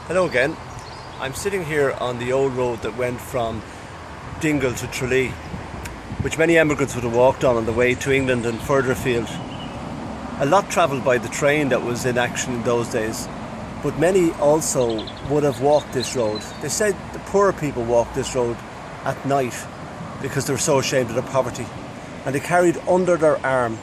Hello again. I'm sitting here on the old road that went from Dingle to Tralee, which many emigrants would have walked on the way to England and further afield. A lot travelled by the train that was in action in those days, but many also would have walked this road. They said the poorer people walked this road at night because they were so ashamed of their poverty, and they carried under their arm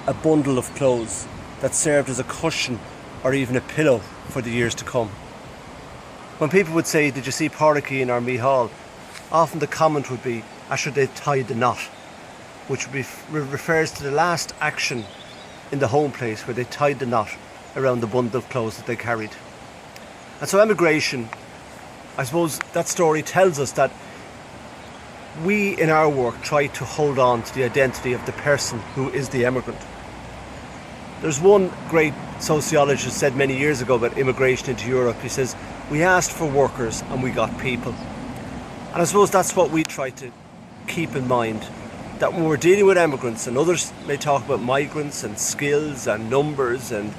a bundle of clothes that served as a cushion or even a pillow for the years to come. When people would say, "Did you see Pádraig or Micheál?" often the comment would be, "Asher they tied the knot," which refers to the last action in the home place where they tied the knot around the bundle of clothes that they carried. And so emigration, I suppose that story tells us that we in our work try to hold on to the identity of the person who is the emigrant. There's one great sociologist said many years ago about immigration into Europe. He says, "We asked for workers and we got people." And I suppose that's what we try to keep in mind, that when we're dealing with emigrants, and others may talk about migrants and skills and numbers and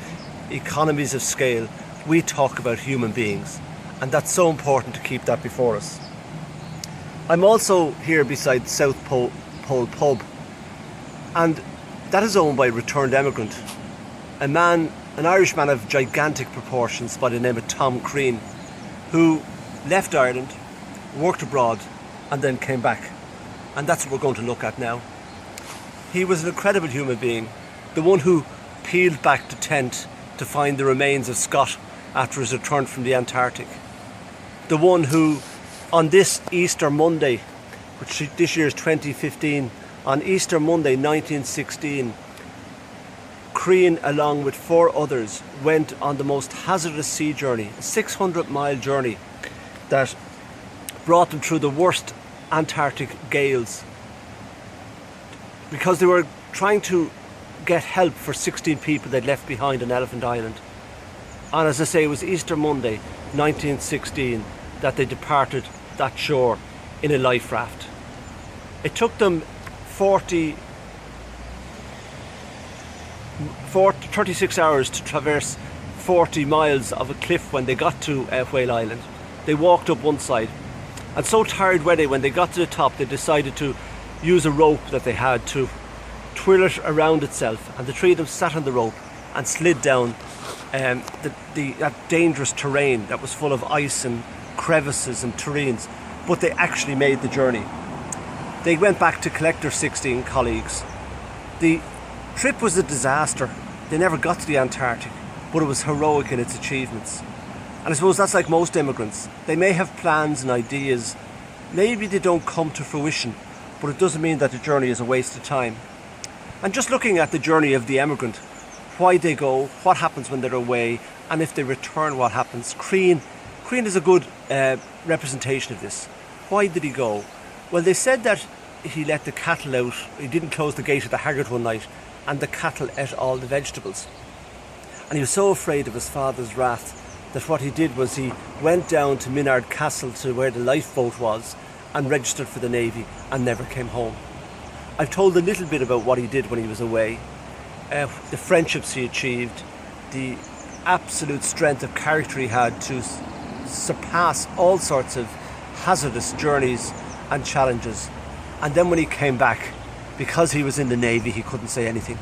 economies of scale, we talk about human beings. And that's so important to keep that before us. I'm also here beside South Pole Pub, and that is owned by a returned emigrant, an Irish man of gigantic proportions by the name of Tom Crean, who left Ireland, worked abroad, and then came back. And that's what we're going to look at now. He was an incredible human being, the one who peeled back the tent to find the remains of Scott after his return from the Antarctic. The one who, on this Easter Monday, which this year is 2015, on Easter Monday 1916, Crean, along with 4 others, went on the most hazardous sea journey, a 600-mile journey that brought them through the worst Antarctic gales, because they were trying to get help for 16 people they'd left behind on Elephant Island. And as I say, it was Easter Monday 1916 that they departed that shore in a life raft. It took them 36 hours to traverse 40 miles of a cliff when they got to Whale Island. They walked up one side, and so tired were they when they got to the top, they decided to use a rope that they had to twirl it around itself, and the 3 of them sat on the rope and slid down that dangerous terrain that was full of ice and crevices and terrains, but they actually made the journey. They went back to collect their 16 colleagues. The trip was a disaster. They never got to the Antarctic, but it was heroic in its achievements. And I suppose that's like most immigrants. They may have plans and ideas. Maybe they don't come to fruition, but it doesn't mean that the journey is a waste of time. And just looking at the journey of the emigrant, why they go, what happens when they're away, and if they return, what happens. Crean is a good representation of this. Why did he go? Well, they said that he let the cattle out. He didn't close the gate of the haggard one night, and the cattle ate all the vegetables. And he was so afraid of his father's wrath that what he did was he went down to Minard Castle, to where the lifeboat was, and registered for the Navy and never came home. I've told a little bit about what he did when he was away, the friendships he achieved, the absolute strength of character he had to surpass all sorts of hazardous journeys and challenges. And then when he came back, because he was in the Navy, he couldn't say anything.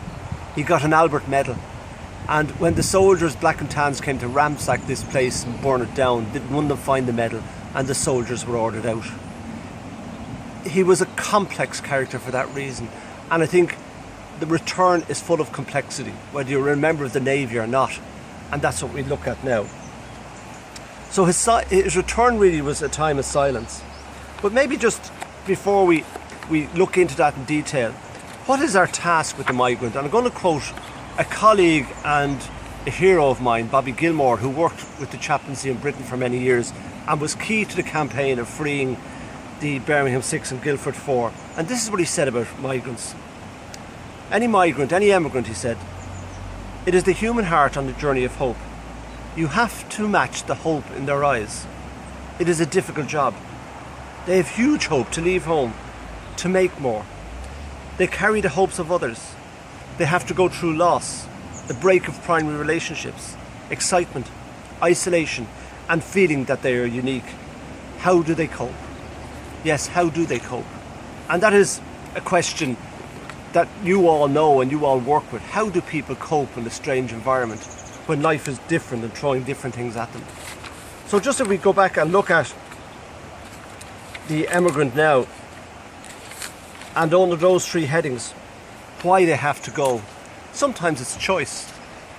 He got an Albert Medal. And when the soldiers, black and tans, came to ransack this place and burn it down, none of them find the medal, and the soldiers were ordered out. He was a complex character for that reason. And I think the return is full of complexity, whether you're a member of the Navy or not. And that's what we look at now. So his return really was a time of silence. But maybe just before we look into that in detail, what is our task with the migrant? And I'm going to quote a colleague and a hero of mine, Bobby Gilmore, who worked with the chaplaincy in Britain for many years and was key to the campaign of freeing the Birmingham 6 and Guildford 4. And this is what he said about migrants. Any migrant, any emigrant, he said, it is the human heart on the journey of hope. You have to match the hope in their eyes. It is a difficult job. They have huge hope to leave home, to make more. They carry the hopes of others. They have to go through loss, the break of primary relationships, excitement, isolation, and feeling that they are unique. How do they cope? Yes, how do they cope? And that is a question that you all know and you all work with. How do people cope in a strange environment when life is different and throwing different things at them? So just if we go back and look at the Emigrant now, and under those three headings, why they have to go. Sometimes it's a choice,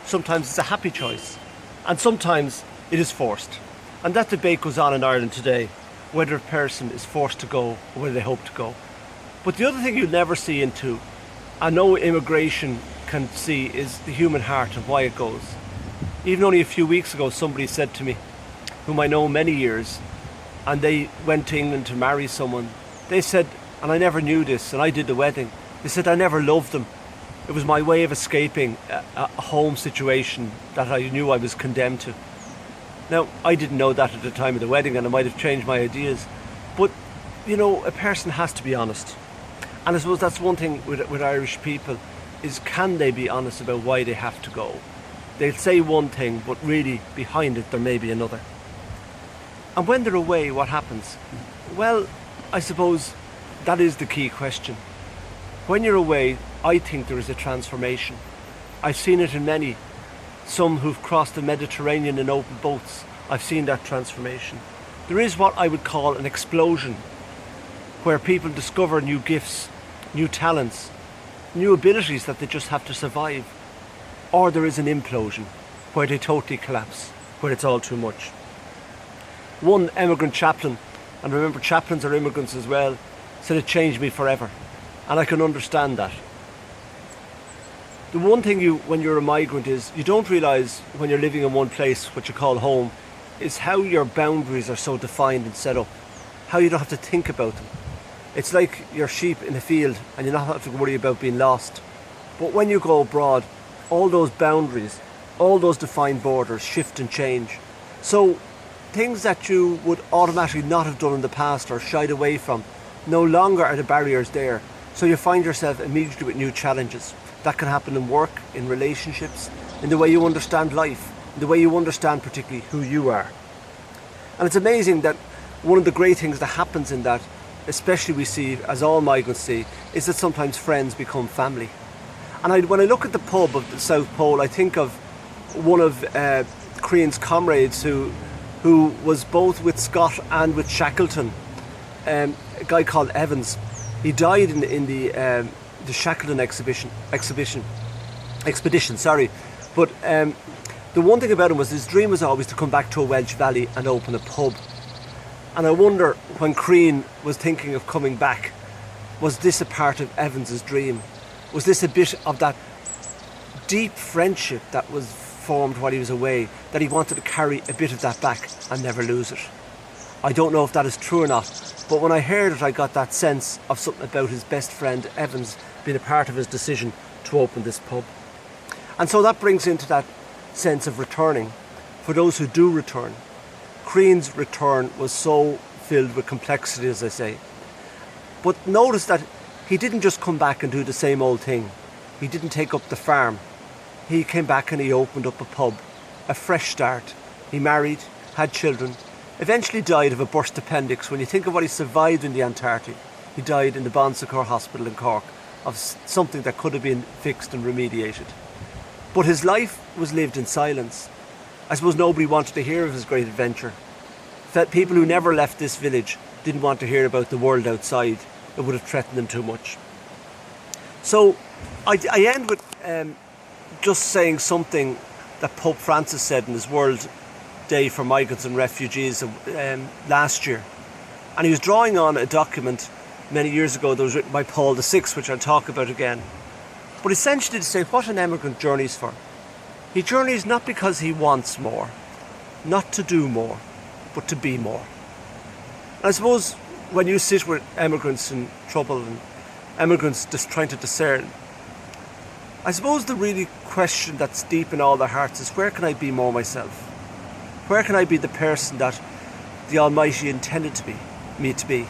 sometimes it's a happy choice, and sometimes it is forced. And that debate goes on in Ireland today, whether a person is forced to go or whether they hope to go. But the other thing you'll never see into, and no immigration can see, is the human heart and why it goes. Even only a few weeks ago, somebody said to me, whom I know many years, and they went to England to marry someone. They said, and I never knew this, and I did the wedding, they said, I never loved them. It was my way of escaping a home situation that I knew I was condemned to. Now, I didn't know that at the time of the wedding, and I might have changed my ideas. But, you know, a person has to be honest. And I suppose that's one thing with Irish people, is can they be honest about why they have to go? They'll say one thing, but really behind it there may be another. And when they're away, what happens? Well, I suppose that is the key question. When you're away, I think there is a transformation. I've seen it in many. Some who've crossed the Mediterranean in open boats, I've seen that transformation. There is what I would call an explosion, where people discover new gifts, new talents, new abilities that they just have to survive. Or there is an implosion, where they totally collapse, where it's all too much. One emigrant chaplain, and remember chaplains are immigrants as well, said it changed me forever. And I can understand that. The one thing when you're a migrant is you don't realise when you're living in one place, what you call home, is how your boundaries are so defined and set up. How you don't have to think about them. It's like you're sheep in a field and you don't have to worry about being lost. But when you go abroad, all those boundaries, all those defined borders shift and change. So things that you would automatically not have done in the past or shied away from, no longer are the barriers there. So you find yourself immediately with new challenges. That can happen in work, in relationships, in the way you understand life, in the way you understand particularly who you are. And it's amazing that one of the great things that happens in that, especially we see, as all migrants see, is that sometimes friends become family. And when I look at the pub of the South Pole, I think of one of Crean's comrades who was both with Scott and with Shackleton, a guy called Evans. He died in the Shackleton expedition. But the one thing about him was his dream was always to come back to a Welsh valley and open a pub. And I wonder, when Crean was thinking of coming back, was this a part of Evans's dream? Was this a bit of that deep friendship that was formed while he was away, that he wanted to carry a bit of that back and never lose it? I don't know if that is true or not, but when I heard it, I got that sense of something about his best friend Evans being a part of his decision to open this pub. And so that brings into that sense of returning. For those who do return, Crean's return was so filled with complexity, as I say. But notice that he didn't just come back and do the same old thing. He didn't take up the farm. He came back and he opened up a pub, a fresh start. He married, had children, eventually died of a burst appendix. When you think of what he survived in the Antarctic, he died in the Bon Secours Hospital in Cork of something that could have been fixed and remediated. But his life was lived in silence. I suppose nobody wanted to hear of his great adventure. People who never left this village didn't want to hear about the world outside. It would have threatened them too much. So I end with just saying something that Pope Francis said in his World Day for Migrants and Refugees last year. And he was drawing on a document many years ago that was written by Paul VI, which I'll talk about again. But essentially to say what an emigrant journeys for. He journeys not because he wants more, not to do more, but to be more. And I suppose when you sit with emigrants in trouble and emigrants just trying to discern, I suppose the really question that's deep in all their hearts is, where can I be more myself? Where can I be the person that the Almighty intended me to be?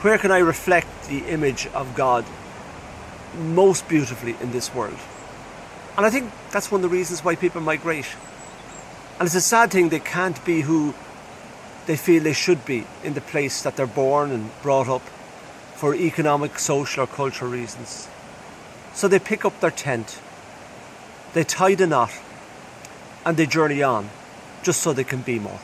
Where can I reflect the image of God most beautifully in this world? And I think that's one of the reasons why people migrate. And it's a sad thing they can't be who they feel they should be in the place that they're born and brought up for economic, social or cultural reasons. So they pick up their tent, they tie the knot, and they journey on just so they can be more.